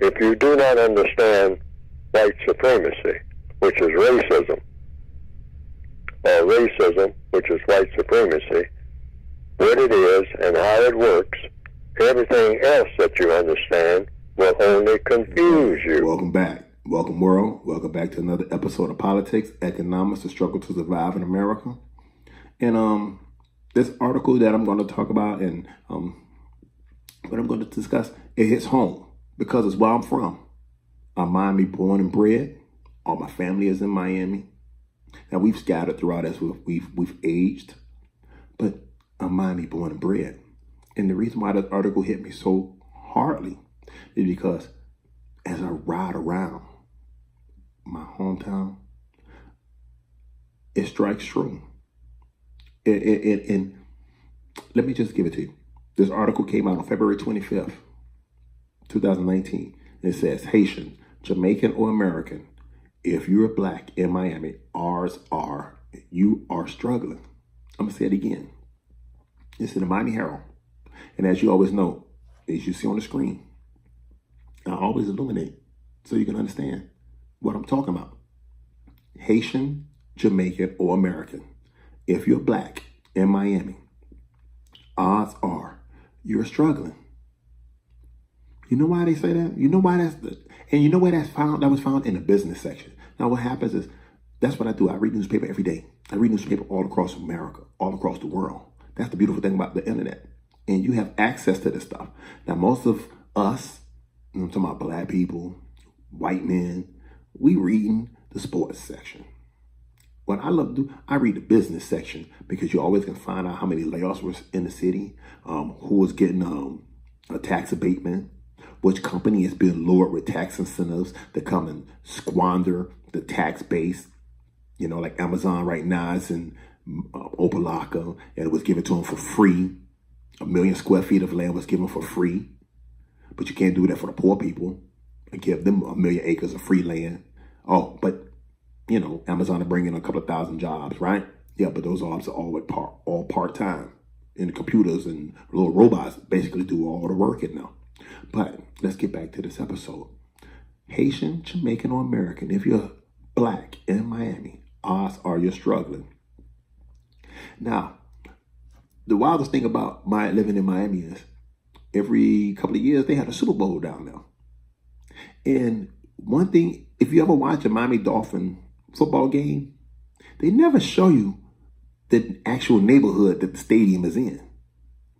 if you do not understand white supremacy, which is racism, or racism, which is white supremacy, what it is and how it works, everything else that you understand will only confuse you. Welcome back. Welcome, world. Welcome back to another episode of Politics, Economics, the Struggle to Survive in America. And this article that I'm going to talk about and what I'm going to discuss, it hits home because it's where I'm from. I'm Miami born and bred. All my family is in Miami. Now, we've scattered throughout as we've aged, but I'm Miami born and bred. And the reason why this article hit me so hardly is because as I ride around my hometown, it strikes true. And let me just give it to you. This article came out on February 25th, 2019. It says, Haitian, Jamaican, or American, if you're black in Miami, you are struggling. I'm going to say it again. It's in the Miami Herald. And as you always know, as you see on the screen, I always illuminate so you can understand what I'm talking about. Haitian, Jamaican, or American, if you're black in Miami, odds are you're struggling. You know why they say that? You know why and you know where that's found? That was found in the business section. Now what happens is, that's what I do. I read newspaper every day. I read newspaper all across America, all across the world. That's the beautiful thing about the internet. And you have access to this stuff. Now most of us, I'm talking about black people, white men, we reading the sports section. What I love to do, I read the business section because you always can find out how many layoffs were in the city, who was getting a tax abatement, which company is being lured with tax incentives to come and squander the tax base. You know, like Amazon right now is in Opalaka, and it was given to them for free. 1 million square feet of land was given for free. But you can't do that for the poor people and give them 1 million acres of free land. Oh, but, you know, Amazon are bringing a couple of thousand jobs, right? Yeah, but those jobs are all part-time. And the computers and little robots basically do all the work now. But let's get back to this episode. Haitian, Jamaican, or American, if you're black in Miami, odds are you're struggling. Now, the wildest thing about my living in Miami is every couple of years they had a Super Bowl down there. And one thing, if you ever watch a Miami Dolphin football game, they never show you the actual neighborhood that the stadium is in.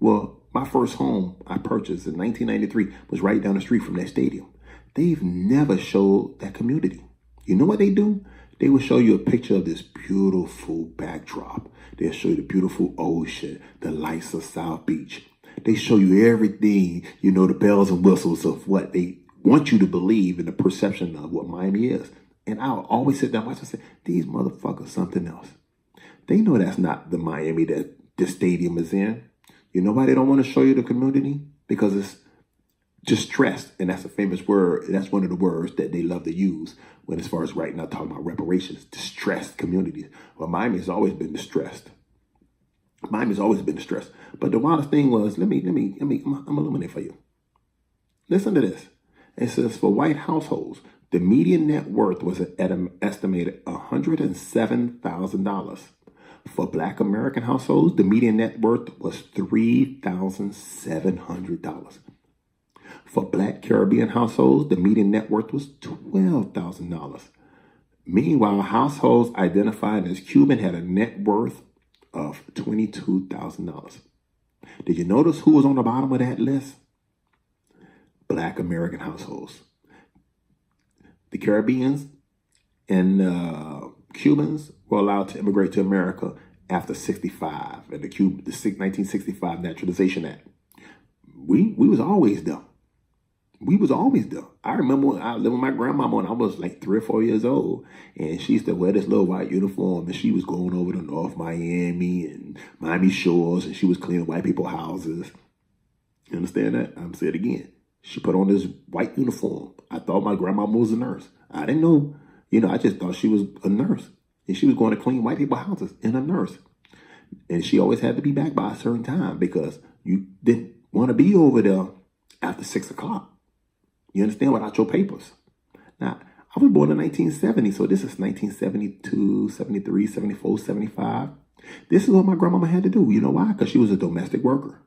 Well, my first home I purchased in 1993 was right down the street from that stadium. They've never showed that community. You know what they do? They will show you a picture of this beautiful backdrop. They'll show you the beautiful ocean, the lights of South Beach. They show you everything, you know, the bells and whistles of what they want you to believe in the perception of what Miami is. And I'll always sit down and watch and say, these motherfuckers something else. They know that's not the Miami that this stadium is in. You know why they don't want to show you the community? Because it's distressed. And that's a famous word. That's one of the words that they love to use when, as far as right now, talking about reparations, distressed communities. Well, Miami has always been distressed. Miami's always been distressed. But the wildest thing was, I'm illuminate for you. Listen to this. It says for white households, the median net worth was at an estimated $107,000. For black American households, the median net worth was $3,700. For black Caribbean households, the median net worth was $12,000. Meanwhile, households identified as Cuban had a net worth of $22,000. Did you notice who was on the bottom of that list? Black American households. The Caribbeans and Cubans were allowed to immigrate to America after 65 and the 1965 Naturalization Act. We was always there. We was always there. I remember when I lived with my grandmama when I was like 3 or 4 years old, and she used to wear this little white uniform, and she was going over to North Miami and Miami Shores, and she was cleaning white people's houses. You understand that? I'm saying it again. She put on this white uniform. I thought my grandmama was a nurse. I didn't know. I just thought she was a nurse. And she was going to clean white people's houses and a nurse. And she always had to be back by a certain time because you didn't want to be over there after 6 o'clock. You understand? Without your papers. Now, I was born in 1970, so this is 1972, 73, 74, 75. This is what my grandmama had to do. You know why? Because she was a domestic worker.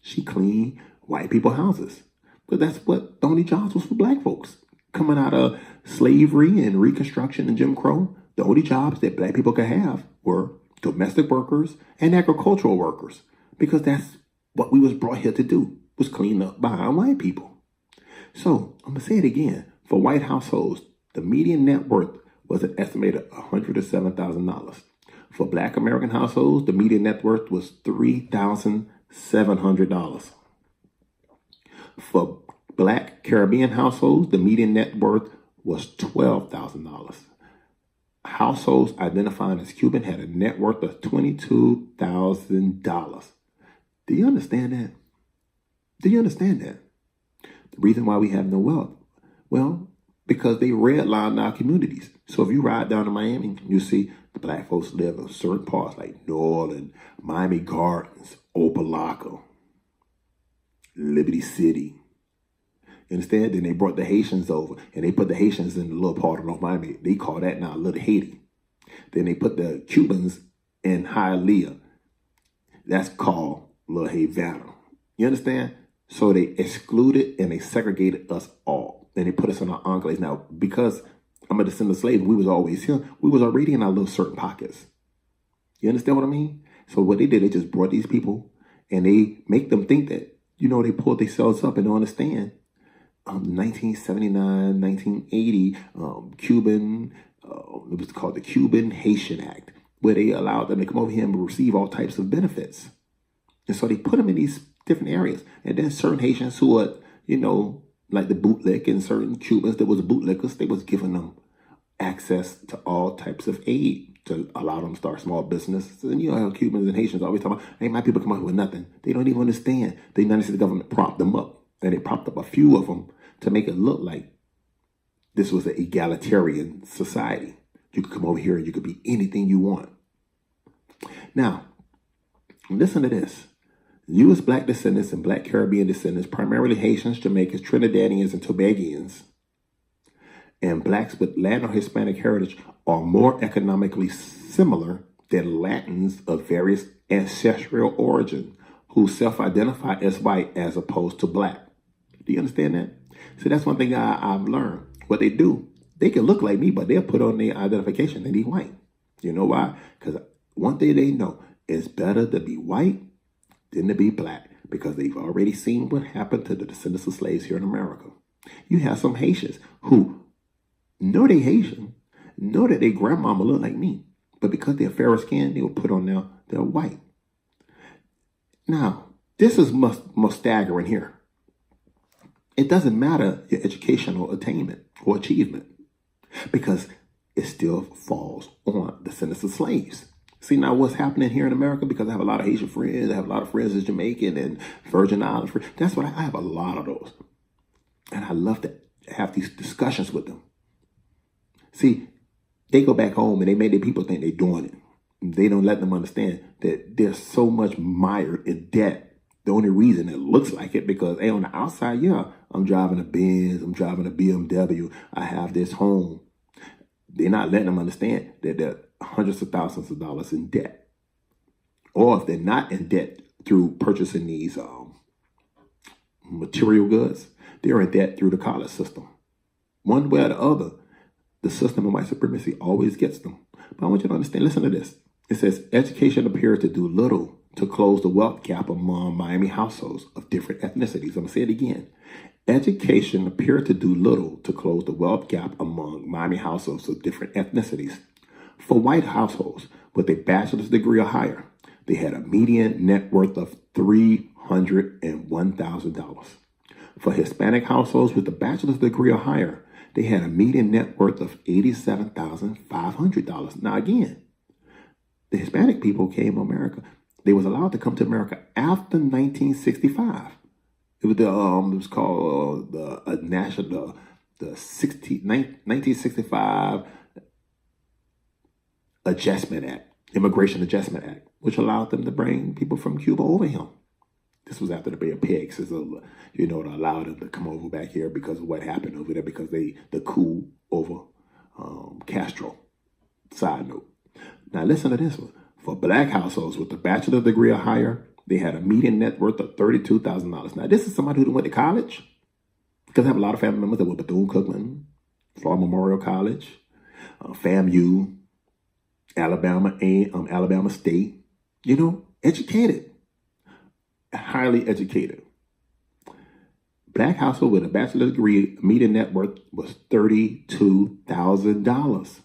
She cleaned white people's houses. But that's what the only jobs was for black folks. Coming out of slavery and Reconstruction and Jim Crow, the only jobs that black people could have were domestic workers and agricultural workers. Because that's what we was brought here to do, was clean up behind white people. So, I'm going to say it again. For white households, the median net worth was an estimated $107,000. For black American households, the median net worth was $3,700. For black Caribbean households, the median net worth was $12,000. Households identifying as Cuban had a net worth of $22,000. Do you understand that? Do you understand that? The reason why we have no wealth, well, because they redlined our communities. So if you ride down to Miami, you see the black folks live in certain parts like New Orleans, Miami Gardens, Opelika, Liberty City. You understand? Then they brought the Haitians over, and they put the Haitians in the little part of North Miami. They call that now Little Haiti. Then they put the Cubans in Hialeah. That's called Little Havana. You understand? So they excluded and they segregated us all. Then they put us in our enclaves. Now, because I'm a descendant of slaves, we was always here. We was already in our little certain pockets. You understand what I mean? So what they did, they just brought these people and they make them think that, you know, they pulled themselves up and don't understand. 1979, 1980, Cuban, it was called the Cuban-Haitian Act, where they allowed them to come over here and receive all types of benefits. And so they put them in these different areas. And then certain Haitians who are, you know, like the bootleg, and certain Cubans that was bootleggers, they was giving them access to all types of aid to allow them to start small businesses. And you know how Cubans and Haitians always talk about, hey, my people come out with nothing. They don't even understand. The United States government propped them up. And they propped up a few of them to make it look like this was an egalitarian society. You could come over here and you could be anything you want. Now, listen to this. U.S. black descendants and black Caribbean descendants, primarily Haitians, Jamaicans, Trinidadians, and Tobagoans, and blacks with Latin or Hispanic heritage are more economically similar than Latins of various ancestral origin who self-identify as white as opposed to black. Do you understand that? So that's one thing I've learned. What they do, they can look like me, but they'll put on their identification that they're white. You know why? Because one thing they know, it's better to be white than to be black, because they've already seen what happened to the descendants of slaves here in America. You have some Haitians who know they Haitian, know that their grandmama look like me, but because they're fairer skinned, they will put on now they're white. Now, this is most staggering here. It doesn't matter your educational attainment or achievement, because it still falls on descendants of slaves. See, now what's happening here in America, because I have a lot of Haitian friends, I have a lot of friends in Jamaican and Virgin Islands. That's what I have a lot of those. And I love to have these discussions with them. See, they go back home and they make their people think they're doing it. They don't let them understand that they're so much mired in debt. The only reason it looks like it, because hey, on the outside, yeah, I'm driving a Benz, I'm driving a BMW, I have this home. They're not letting them understand that they're hundreds of thousands of dollars in debt. Or if they're not in debt through purchasing these material goods, they're in debt through the college system. One way or the other, the system of white supremacy always gets them. But I want you to understand, listen to this. It says, education appears to do little to close the wealth gap among Miami households of different ethnicities. I'm going to say it again. Education appeared to do little to close the wealth gap among Miami households of different ethnicities. For white households with a bachelor's degree or higher, they had a median net worth of $301,000. For Hispanic households with a bachelor's degree or higher, they had a median net worth of $87,500. Now again, the Hispanic people came to America. They was allowed to come to America after 1965. It was called the 1965 Adjustment Act, Immigration Adjustment Act, which allowed them to bring people from Cuba over here. This was after the Bay of Pigs, to allow them to come over back here because of what happened over there, because the coup over Castro. Side note. Now listen to this one. For black households with a bachelor's degree or higher, they had a median net worth of $32,000. Now this is somebody who went to college, because I have a lot of family members that went to Bethune-Cookman, Florida Memorial College, FAMU, Alabama State. Educated, highly educated. Black household with a bachelor's degree, median net worth was $32,000.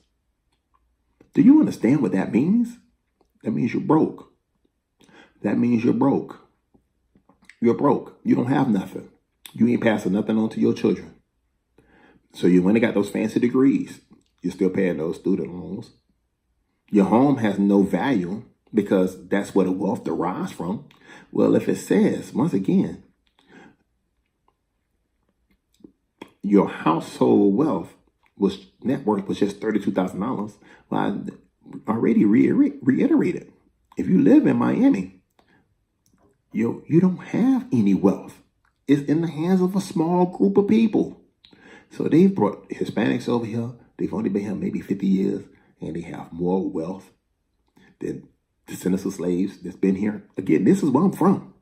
Do you understand what that means? That means you're broke. That means you're broke. You're broke. You don't have nothing. You ain't passing nothing on to your children. So you went and got those fancy degrees. You're still paying those student loans. Your home has no value because that's where the wealth derives from. Well, if it says, once again, your household wealth net worth was just $32,000. Well, I already reiterated. If you live in Miami, you don't have any wealth. It's in the hands of a small group of people. So they've brought Hispanics over here. They've only been here maybe 50 years, and they have more wealth than descendants of slaves that's been here. Again, this is where I'm from.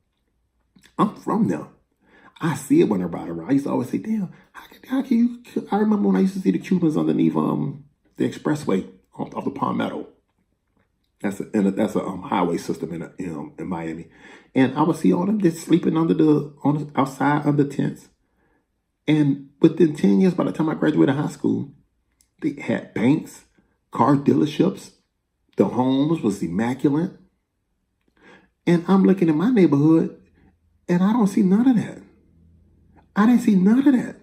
I'm from there. I see it when I ride around. I used to always say, damn, how can you? I remember when I used to see the Cubans underneath the expressway off the Palmetto. That's a highway system in Miami. And I would see all them just sleeping outside under tents. And within 10 years, by the time I graduated high school, they had banks, car dealerships. The homes was immaculate. And I'm looking in my neighborhood, and I don't see none of that. I didn't see none of that.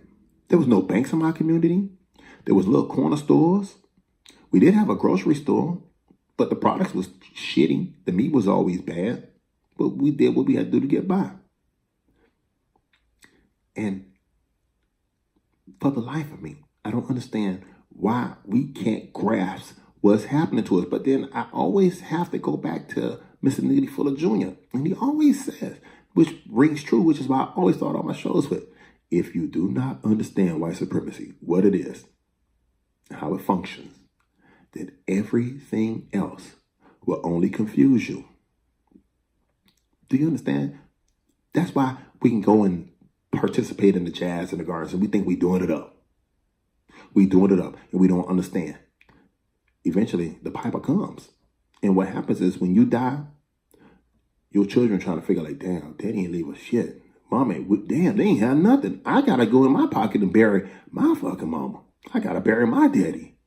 There was no banks in my community. There was little corner stores. We did have a grocery store, but the products was shitty. The meat was always bad. But we did what we had to do to get by. And for the life of me, I don't understand why we can't grasp what's happening to us. But then I always have to go back to Mr. Nitty Fuller Jr. And he always says, which rings true, which is why I always start all my shows with, if you do not understand white supremacy, what it is, how it functions, then everything else will only confuse you. Do you understand? That's why we can go and participate in the jazz and the gardens, and we think we're doing it up. We're doing it up, and we don't understand. Eventually, the piper comes. And what happens is when you die, your children trying to figure like, damn, daddy ain't leave us shit. Mama, damn, they ain't have nothing. I got to go in my pocket and bury my fucking mama. I got to bury my daddy.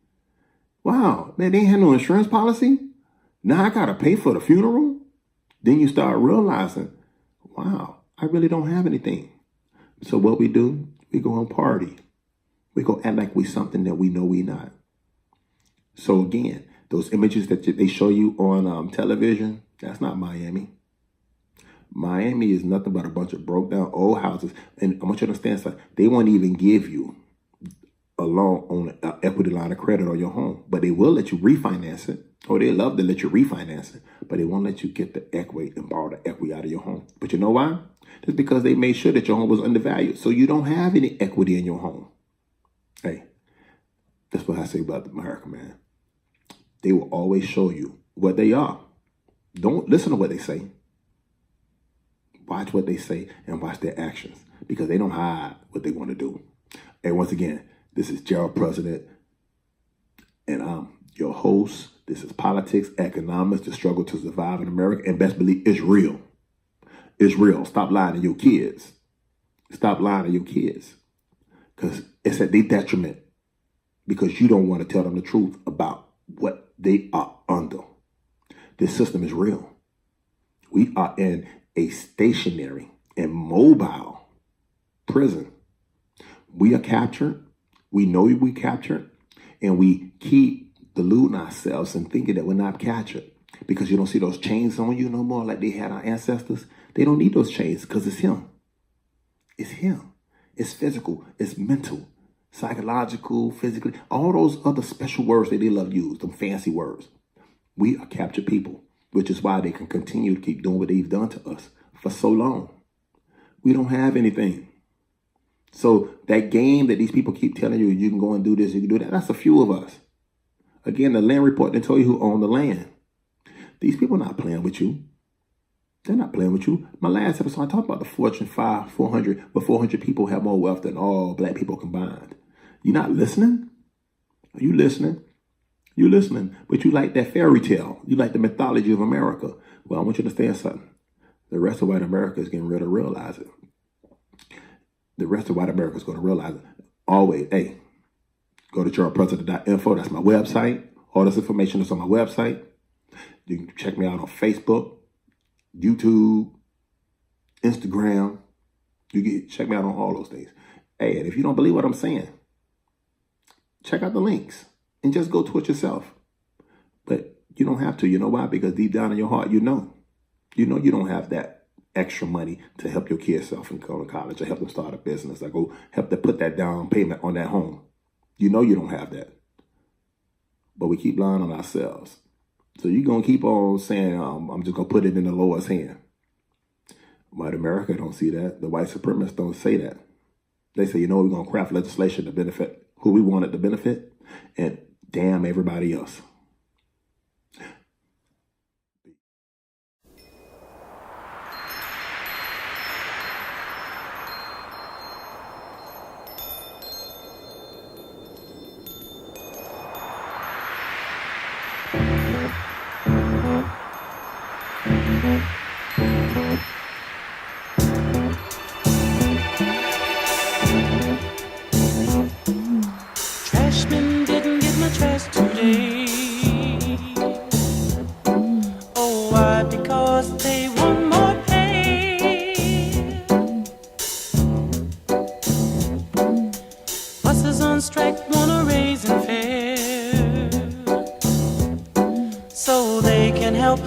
Wow, man, they ain't had no insurance policy. Now I got to pay for the funeral. Then you start realizing, wow, I really don't have anything. So what we do, we go and party. We go act like we something that we know we not. So again, those images that they show you on television, that's not Miami. Miami is nothing but a bunch of broke down old houses. And I want you to understand something. They won't even give you a loan on an equity line of credit on your home. But they will let you refinance it. Or they love to let you refinance it. But they won't let you get the equity and borrow the equity out of your home. But you know why? It's because they made sure that your home was undervalued. So you don't have any equity in your home. Hey, that's what I say about America, man. They will always show you what they are. Don't listen to what they say. Watch what they say and watch their actions, because they don't hide what they want to do. And once again, this is Jerrald President, and I'm your host. This is Politics, Economics, the struggle to survive in America, and best believe it's real. It's real. Stop lying to your kids. Stop lying to your kids, because it's at their detriment, because you don't want to tell them the truth about what they are under. This system is real. We are in a stationary and mobile prison. We are captured. We know we captured, and we keep deluding ourselves and thinking that we're not captured, because you don't see those chains on you no more like they had our ancestors. They don't need those chains because it's him. It's him. It's physical. It's mental, psychological, physically, all those other special words that they love to use, them fancy words. We are captured people, which is why they can continue to keep doing what they've done to us for so long. We don't have anything. So that game that these people keep telling you, you can go and do this, you can do that, that's a few of us. Again, the land report didn't tell you who owned the land. These people are not playing with you. They're not playing with you. My last episode, I talked about the Fortune 400, but 400 people have more wealth than all black people combined. You're not listening? Are you listening? You're listening, but you like that fairy tale. You like the mythology of America. Well, I want you to understand something. The rest of white America is getting ready to realize it. The rest of white America is going to realize it. Always, hey, go to JerraldPresident.info. That's my website. All this information is on my website. You can check me out on Facebook, YouTube, Instagram. You can check me out on all those things. Hey, and if you don't believe what I'm saying, check out the links and just go to it yourself. But you don't have to. You know why? Because deep down in your heart, you know you don't have that extra money to help your kids self and go to college or help them start a business or go help them put that down payment on that home. You know you don't have that. But we keep lying on ourselves. So you're going to keep on saying, I'm just going to put it in the lowest hand. White America don't see that. The white supremacists don't say that. They say, you know, we're going to craft legislation to benefit who we want it to benefit and damn everybody else. Trashman didn't get my trash today. Oh, why? Because they want more pay. Buses on strike wanna raise and fare so they can help